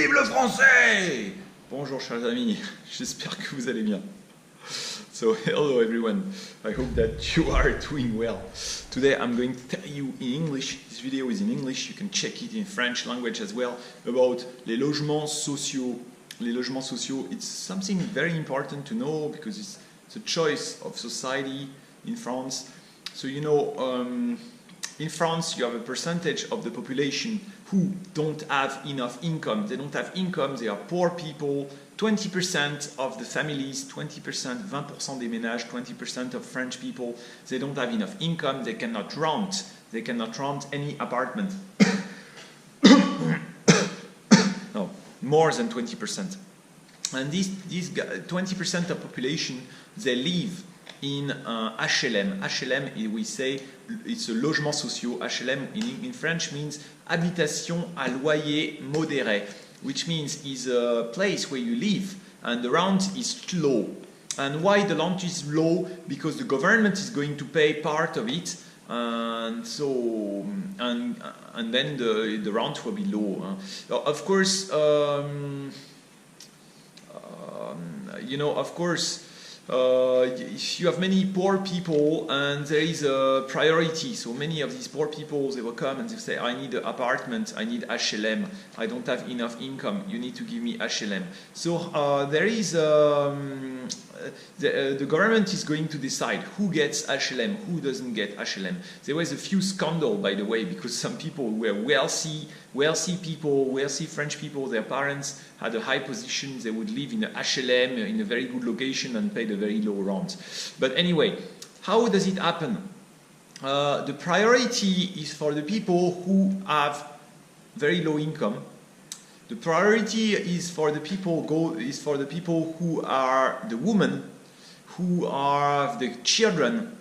Vive le français! Bonjour chers amis, j'espère que vous allez bien. So hello everyone, I hope that you are doing well. Today I'm going to tell you in English, this video is in English, you can check it in French language as well, about les logements sociaux. Les logements sociaux, it's something very important to know because it's a choice of society in France. So you know, in France you have a percentage of the population who don't have enough income. They don't have income, they are poor people. 20% of the families, 20%, 20% des ménages, 20% of French people, they don't have enough income, they cannot rent any apartment. No, more than 20%. And these 20% of population, they live in HLM. HLM, we say, it's a logement social. HLM in French means habitation à loyer modéré, which means is a place where you live and the rent is low. And why the rent is low? Because the government is going to pay part of it, and so and then the rent will be low. Of course, you know, of course. You have many poor people and there is a priority, so many of these poor people, they will come and they say, I need an apartment, I need HLM, I don't have enough income, you need to give me HLM. So there is the government is going to decide who gets HLM, who doesn't get HLM. There was a few scandal, by the way, because some people were wealthy French people, their parents had a high position, they would live in a HLM in a very good location and pay the very low rent. But anyway, how does it happen? The priority is for the people who have very low income. The priority is for the people who are the women, who are the children,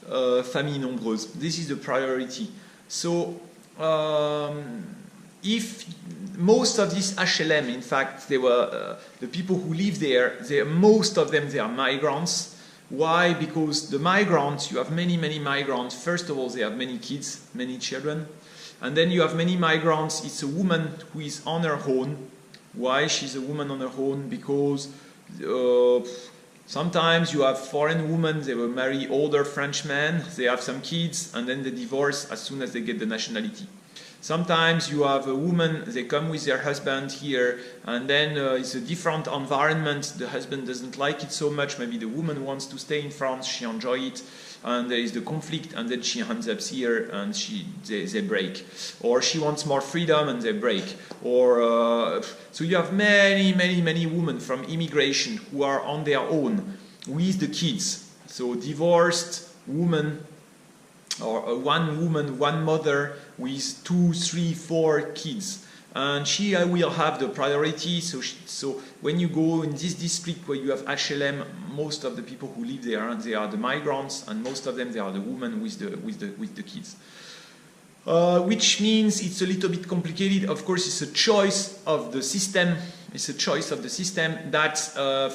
famille nombreuse. This is the priority. So if most of these HLM, in fact, they were the people who live there. Most of them, they are migrants. Why? Because the migrants, you have many migrants. First of all, they have many kids, many children. And then you have many migrants, it's a woman who is on her own. Why she's a woman on her own? Because sometimes you have foreign women, they will marry older French men, they have some kids, and then they divorce as soon as they get the nationality. Sometimes you have a woman, they come with their husband here, and then it's a different environment, the husband doesn't like it so much, maybe the woman wants to stay in France, she enjoys it, and there is the conflict, and then she ends up here and they break. Or she wants more freedom and they break. Or so you have many women from immigration who are on their own with the kids. So divorced woman, or one woman, one mother with 2, 3, 4 kids. And she will have the priority. So when you go in this district where you have HLM, most of the people who live there, they are the migrants, and most of them they are the women with the kids. Which means it's a little bit complicated. Of course, it's a choice of the system. It's a choice of the system that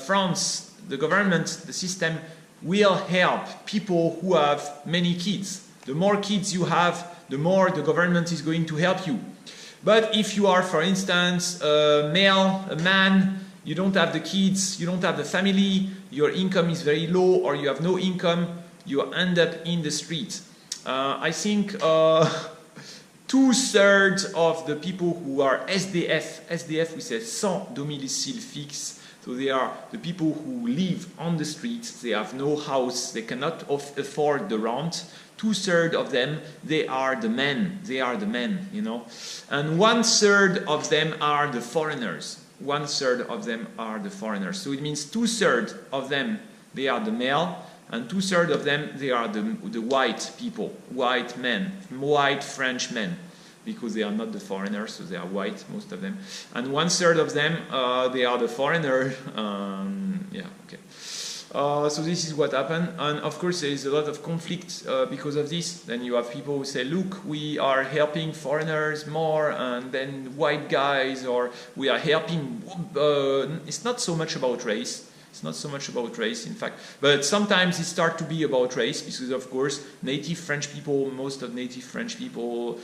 France, the government, the system will help people who have many kids. The more kids you have, the more the government is going to help you. But if you are, for instance, a male, a man, you don't have the kids, you don't have the family, your income is very low, or you have no income, you end up in the street. I think 2/3 of the people who are SDF we say sans domicile fixe, so they are the people who live on the street, they have no house, they cannot afford the rent. 2/3 of them, they are the men, you know. And 1/3 of them are the foreigners. 1/3 of them are the foreigners. So it means 2/3 of them, they are the male, and 2/3 of them, they are the white people, white men, white French men, because they are not the foreigners, so they are white, most of them. And 1/3 of them, they are the foreigner. Yeah, okay. So this is what happened, and of course there is a lot of conflict because of this. Then you have people who say, look, we are helping foreigners more, and then white guys, or we are helping, it's not so much about race. It's not so much about race, in fact, but sometimes it starts to be about race, because of course native French people, most of native French people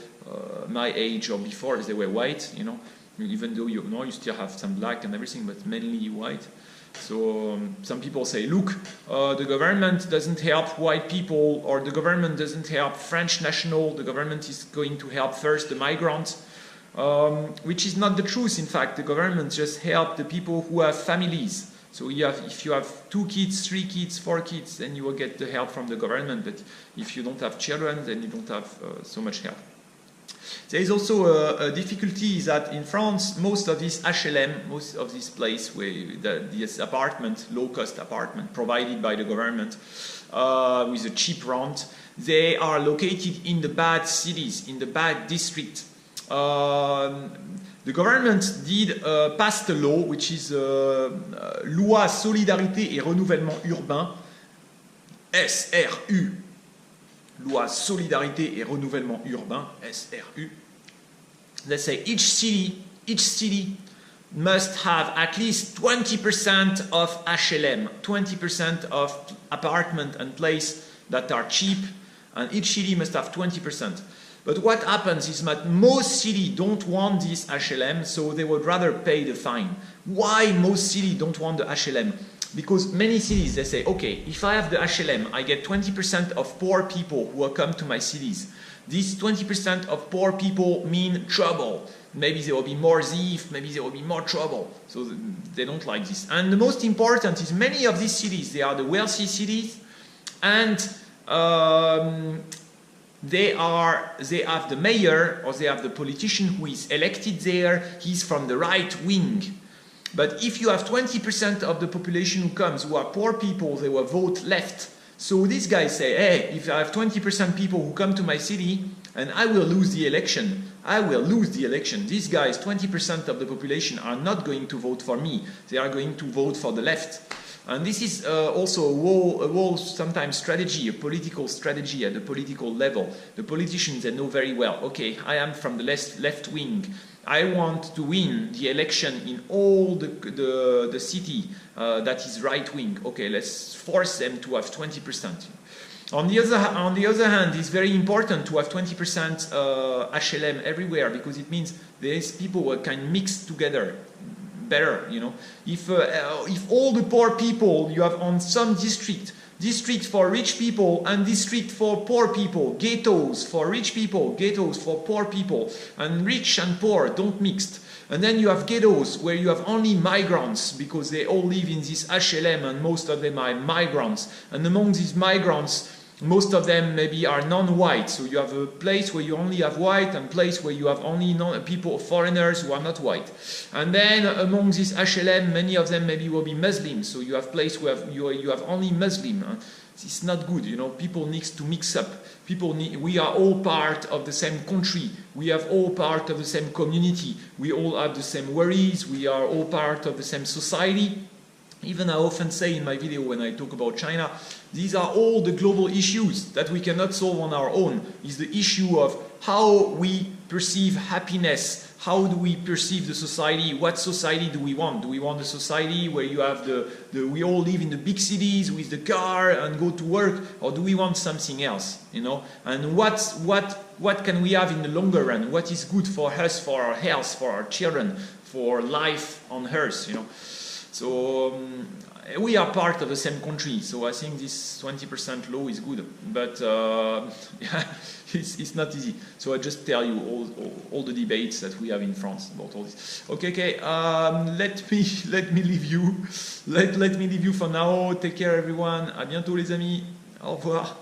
my age or before, they were white, you know. even though you still have some black and everything, but mainly white. So some people say, look, the government doesn't help white people, or the government doesn't help French national, the government is going to help first the migrants, which is not the truth. In fact, the government just help the people who have families. So if you have 2 kids, 3 kids, 4 kids, then you will get the help from the government, but if you don't have children, then you don't have so much help. There is also a difficulty is that in France, most of these HLM, most of this place where this apartment, low-cost apartment provided by the government with a cheap rent, they are located in the bad cities, in the bad district. The government did passed a law which is Loi Solidarité et Renouvellement Urbain, SRU. Loi Solidarité et Renouvellement Urbain, SRU. Let's say each city must have at least 20% of HLM, 20% of apartment and place that are cheap, and each city must have 20%. But what happens is that most cities don't want this HLM, so they would rather pay the fine. Why most cities don't want the HLM? Because many cities, they say, okay, if I have the HLM, I get 20% of poor people who will come to my cities. These 20% of poor people mean trouble. Maybe there will be more thieves, maybe there will be more trouble. So they don't like this. And the most important is many of these cities, they are the wealthy cities, and they have the mayor, or they have the politician who is elected there, he's from the right wing. But if you have 20% of the population who comes who are poor people, they will vote left. So these guys say, hey, if I have 20% people who come to my city, and I will lose the election, I will lose the election. These guys, 20% of the population, are not going to vote for me. They are going to vote for the left. And this is also a whole sometimes strategy, a political strategy at the political level. The politicians, they know very well, okay, I am from the left wing. I want to win the election in all the city that is right wing. Okay, let's force them to have 20%. On the other hand, it's very important to have 20% HLM everywhere, because it means these people can mix together better. You know, if all the poor people you have on some district for rich people and district for poor people, ghettos for rich people, ghettos for poor people, and rich and poor don't mix. And then you have ghettos where you have only migrants, because they all live in this HLM and most of them are migrants. And among these migrants, most of them maybe are non-white. So you have a place where you only have white and a place where you have only foreigners who are not white. And then among these HLM, many of them maybe will be Muslims. So you have place where you have only Muslim. It's not good, you know. People need to mix up. We are all part of the same country. We have all part of the same community. We all have the same worries. We are all part of the same society. Even I often say in my video when I talk about China, these are all the global issues that we cannot solve on our own. It's the issue of how we perceive happiness. How do we perceive the society? What society do we want? Do we want a society where you have we all live in the big cities with the car and go to work? Or do we want something else? You know? And what can we have in the longer run? What is good for us, for our health, for our children, for life on Earth? You know? So we are part of the same country, so I think this 20% law is good, but yeah, it's not easy. So I just tell you all the debates that we have in France about all this. Okay. Let me leave you. Let me leave you for now. Take care, everyone. À bientôt, les amis. Au revoir.